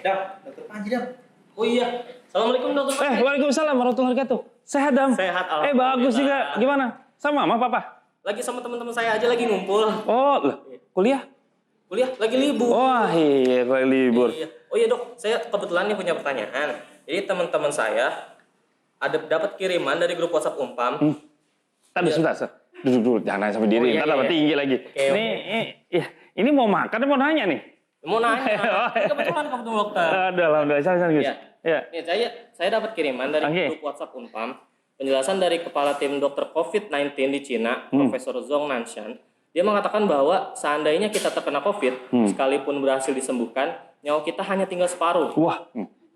Dam, dokter Panji, Dam. Oh iya. Assalamualaikum dokter Panji. Waalaikumsalam warahmatullahi wabarakatuh. Sehat, Dam? Sehat, Bagus juga. alhamdulillah. Gimana? Sama mama, papa? Lagi sama teman-teman saya aja lagi ngumpul. Oh, lah, kuliah? Kuliah lagi libur. Wah, iya, lagi libur. Iya. Oh iya dok, saya kebetulan nih punya pertanyaan. Jadi teman-teman saya ada dapat kiriman dari grup WhatsApp Umpam. Sebentar. Duduk, jangan nanya sampai diri. iya, Ntar tambah iya. tinggi lagi. Oke, Ini mau makan, mau nanya nih? Mau nanya. Kebetulan dokter. Aduh, alhamdulillah. Silakan, Gus. Iya. Ya. Nih, saya dapat kiriman dari grup WhatsApp Umpam. Penjelasan dari Kepala Tim Dokter COVID-19 di Cina, Profesor Zhong Nanshan. Dia mengatakan bahwa seandainya kita terkena COVID, sekalipun berhasil disembuhkan, nyawa kita hanya tinggal separuh. Wah,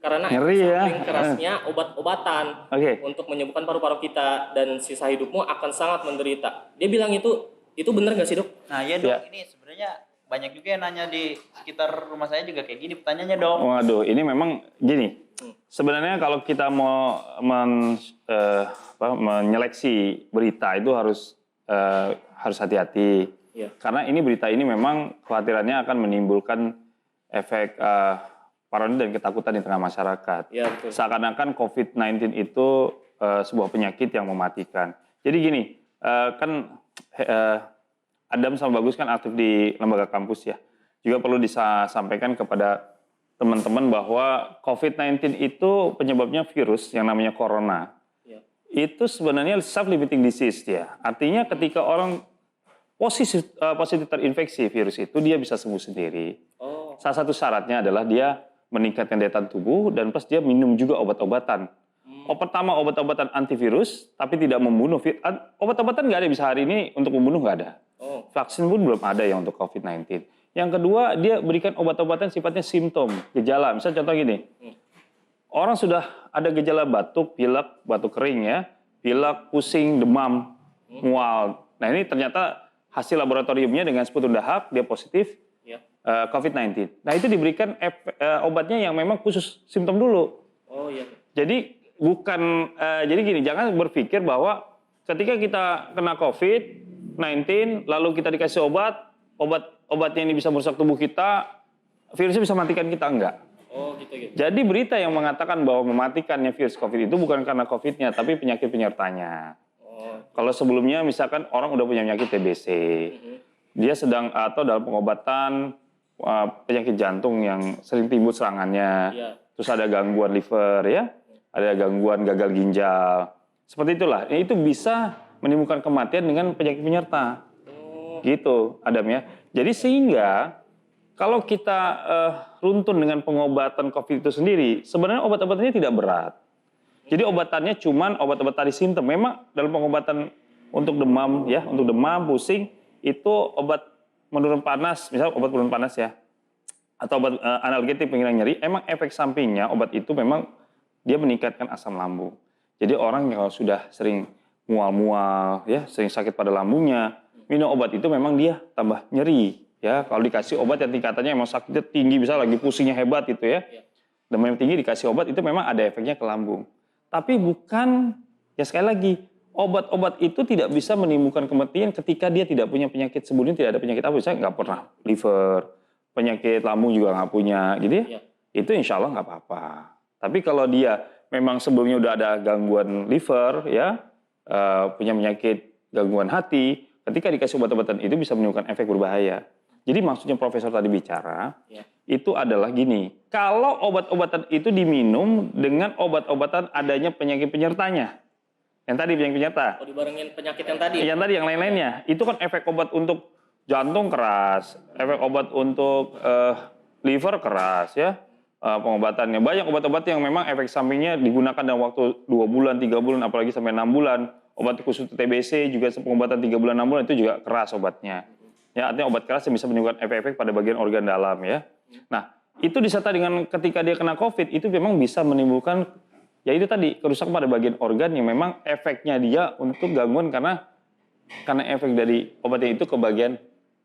Karena ngeri ya. saking kerasnya obat-obatan untuk menyembuhkan paru-paru kita dan sisa hidupmu akan sangat menderita. Dia bilang itu benar nggak sih dok? Nah iya dok, ini sebenarnya banyak juga yang nanya di sekitar rumah saya juga kayak gini pertanyaannya dok. Waduh, ini memang gini. Sebenarnya kalau kita mau menyeleksi berita itu harus hati-hati. Iya. Karena ini berita ini memang kekhawatirannya akan menimbulkan efek paranoia dan ketakutan di tengah masyarakat. Iya, betul. Seakan-akan COVID-19 itu sebuah penyakit yang mematikan. Jadi gini, kan Adam sama Bagus kan aktif di lembaga kampus ya. Juga perlu disampaikan kepada teman-teman bahwa COVID-19 itu penyebabnya virus yang namanya corona. Ya. Itu sebenarnya self-limiting disease ya. Artinya ketika orang positif terinfeksi virus itu, dia bisa sembuh sendiri. Oh. Salah satu syaratnya adalah dia meningkatkan daya tahan tubuh dan plus dia minum juga obat-obatan. Pertama obat-obatan antivirus tapi tidak membunuh. Obat-obatan nggak ada bisa hari ini untuk membunuh nggak ada. Oh. Vaksin pun belum ada yang untuk COVID-19. Yang kedua, dia berikan obat-obatan sifatnya simptom, gejala. Misalnya contoh gini, orang sudah ada gejala batuk, pilek, batuk kering ya, pilek, pusing, demam, mual. Nah ini ternyata hasil laboratoriumnya dengan sputum dahak, dia positif COVID-19. Nah itu diberikan obatnya yang memang khusus simptom dulu. Oh iya. Jadi jadi gini, jangan berpikir bahwa ketika kita kena COVID-19, lalu kita dikasih obatnya ini bisa merusak tubuh kita, virusnya bisa matikan kita, enggak. Oh gitu. Jadi berita yang mengatakan bahwa mematikannya virus COVID itu bukan karena COVID-nya, tapi penyakit penyertanya. Oh. Kalau sebelumnya misalkan orang udah punya penyakit TBC, dia sedang atau dalam pengobatan penyakit jantung yang sering timbul serangannya, terus ada gangguan liver ya, ada gangguan gagal ginjal, seperti itulah. Itu bisa menimbulkan kematian dengan penyakit penyerta, gitu, Adam ya. Jadi sehingga kalau kita runtun dengan pengobatan COVID itu sendiri, sebenarnya obat-obatannya tidak berat. Jadi obatannya cuman obat-obat tadi simptom. Memang dalam pengobatan untuk demam ya, untuk demam, pusing, itu obat menurun panas, misal obat penurun panas ya, atau obat analgetik penghilang nyeri, emang efek sampingnya obat itu memang dia meningkatkan asam lambung. Jadi orang yang kalau sudah sering mual-mual, ya, sering sakit pada lambungnya, minum obat itu memang dia tambah nyeri. Ya, kalau dikasih obat yang tingkatannya emang sakitnya tinggi, bisa lagi pusingnya hebat gitu ya, demam yang tinggi dikasih obat itu memang ada efeknya ke lambung. Tapi bukan, ya sekali lagi, obat-obat itu tidak bisa menimbulkan kematian ketika dia tidak punya penyakit sebelumnya, tidak ada penyakit apa. Saya nggak pernah liver, penyakit lambung juga nggak punya, gitu ya. Itu insya Allah nggak apa-apa. Tapi kalau dia memang sebelumnya udah ada gangguan liver, ya, punya penyakit gangguan hati, ketika dikasih obat-obatan itu bisa menimbulkan efek berbahaya. Jadi maksudnya Profesor tadi bicara, itu adalah gini, kalau obat-obatan itu diminum dengan obat-obatan adanya penyakit penyertanya. Yang tadi penyakit penyerta. Oh dibarengin penyakit yang tadi? Yang tadi, yang lain-lainnya. Itu kan efek obat untuk jantung keras, efek obat untuk liver keras ya. Pengobatannya. Banyak obat-obat yang memang efek sampingnya digunakan dalam waktu 2 bulan, 3 bulan, apalagi sampai 6 bulan. Obat khusus TBC juga pengobatan 3 bulan, 6 bulan itu juga keras obatnya. Ya, artinya obat keras yang bisa menimbulkan efek-efek pada bagian organ dalam ya. Nah, itu disertai dengan ketika dia kena COVID, itu memang bisa menimbulkan, ya itu tadi, kerusakan pada bagian organ yang memang efeknya dia untuk gangguan karena efek dari obatnya itu ke bagian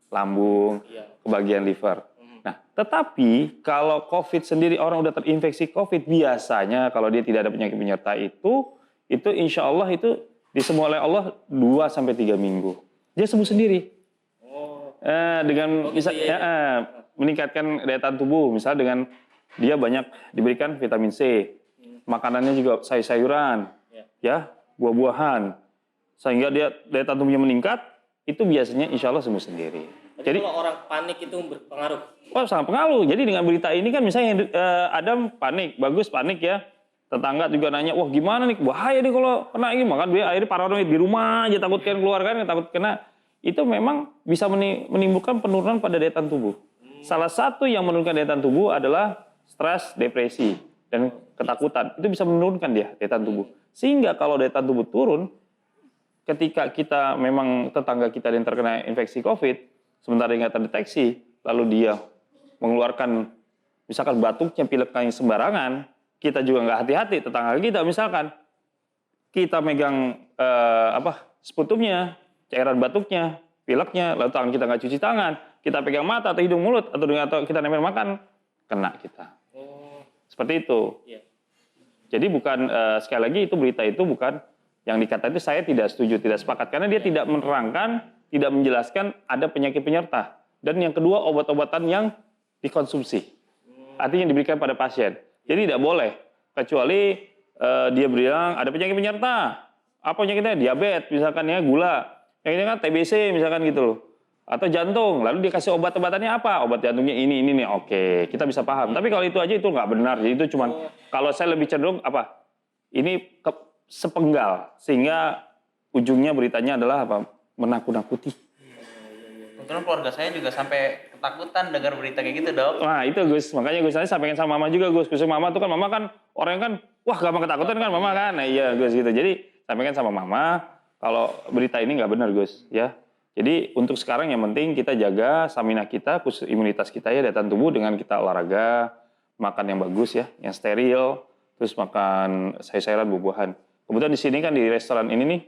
lambung, ke bagian liver. Nah, tetapi kalau COVID sendiri orang udah terinfeksi COVID, biasanya kalau dia tidak ada penyakit penyerta itu insya Allah itu disembuhkan oleh Allah 2-3 minggu. Dia sembuh sendiri. Dengan meningkatkan daya tahan tubuh, misalnya dengan dia banyak diberikan vitamin C. Makanannya juga sayur-sayuran, ya, buah-buahan. Sehingga dia daya tahan tubuhnya meningkat, itu biasanya insya Allah sembuh sendiri. Jadi kalau orang panik itu berpengaruh? Oh, sangat pengaruh. Jadi dengan berita ini kan misalnya Adam panik, bagus panik ya. Tetangga juga nanya, wah gimana nih, bahaya nih kalau kena ini. Maka dia akhirnya paranoid di rumah aja, takut kan keluar kan, takut kena. Itu memang bisa menimbulkan penurunan pada daya tahan tubuh. Salah satu yang menurunkan daya tahan tubuh adalah stres, depresi, dan ketakutan. Itu bisa menurunkan dia daya tahan tubuh. Sehingga kalau daya tahan tubuh turun, ketika kita memang tetangga kita yang terkena infeksi COVID, sementara nggak terdeteksi, lalu dia mengeluarkan misalkan batuknya, pileknya sembarangan, kita juga nggak hati-hati, tetangga kita misalkan kita megang sputumnya, cairan batuknya, pileknya, lalu tangan kita nggak cuci tangan, kita pegang mata atau hidung mulut atau kita nempel makan, kena kita. Seperti itu. Jadi bukan sekali lagi itu berita itu bukan yang dikatakan itu saya tidak setuju, tidak sepakat karena dia tidak menerangkan, tidak menjelaskan ada penyakit penyerta dan yang kedua obat-obatan yang dikonsumsi, artinya yang diberikan pada pasien. Jadi tidak boleh kecuali dia bilang ada penyakit penyerta, apa penyakitnya diabetes misalkan ya, gula, yang ini kan TBC misalkan gitu loh, atau jantung, lalu dikasih obat-obatannya apa, obat jantungnya ini nih, oke kita bisa paham. Tapi kalau itu aja itu nggak benar, jadi itu cuman kalau saya lebih cenderung ini sepenggal sehingga ujungnya beritanya adalah menakut-nakuti. Kebetulan keluarga saya juga sampai ketakutan dengar berita kayak gitu, Dok. Nah itu Gus, makanya Gus nanti sampaikan sama Mama juga Gus. Khusus Mama tuh kan Mama kan orang kan wah gampang ketakutan kan Mama kan. Nah iya Gus gitu. Jadi sampaikan sama Mama kalau berita ini nggak benar Gus ya. Jadi untuk sekarang yang penting kita jaga stamina kita, khusus imunitas kita ya, daya tahan tubuh dengan kita olahraga, makan yang bagus ya, yang steril, terus makan sayur-sayuran, buah-buahan. Kebetulan di sini kan di restoran ini nih,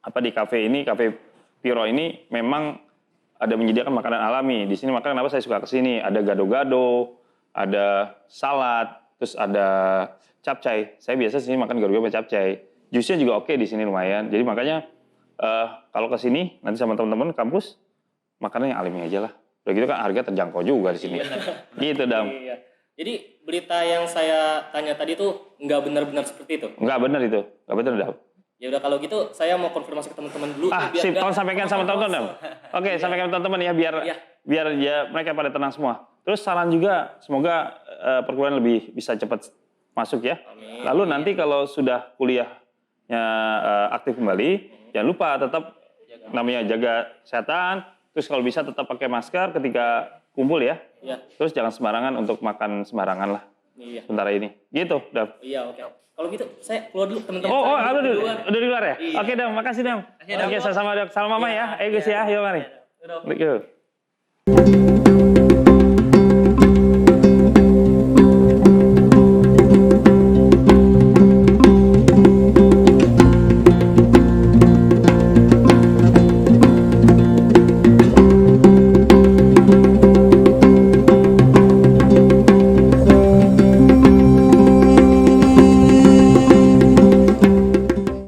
di kafe ini, kafe Piro ini memang ada menyediakan makanan alami. Di sini makanya kenapa saya suka ke sini, ada gado-gado, ada salad, terus ada capcay. Saya biasa sini makan gado-gado sama capcay. Jusnya juga oke di sini lumayan. Jadi makanya kalau ke sini nanti sama teman-teman kampus makannya yang alami aja lah. Udah gitu kan harga terjangkau juga di sini. Gitu Dam. Iya. Jadi berita yang saya tanya tadi tuh nggak benar-benar seperti itu? Nggak benar itu, nggak benar Dam. Ya udah kalau gitu saya mau konfirmasi ke teman-teman dulu. Sip, tolong sampaikan sama teman-teman. Oke, sampaikan ke teman-teman ya biar ya mereka pada tenang semua. Terus saran juga semoga perkuliahan lebih bisa cepat masuk ya. Amin. Lalu nanti kalau sudah kuliahnya aktif kembali, jangan lupa tetap namanya jaga kesehatan. Terus kalau bisa tetap pakai masker ketika kumpul ya. Iya. Terus jangan sembarangan untuk makan sembarangan lah. Iya. Sementara ini. Gitu, Dam. Iya, oke. Kalau gitu saya keluar dulu teman-teman. Udah di luar ya? Iya. Oke, Dam. Makasih, Dam. Makasih, Dam. Oke, sama Mama ya. Gus ya. Yuk mari. Udah. Yuk.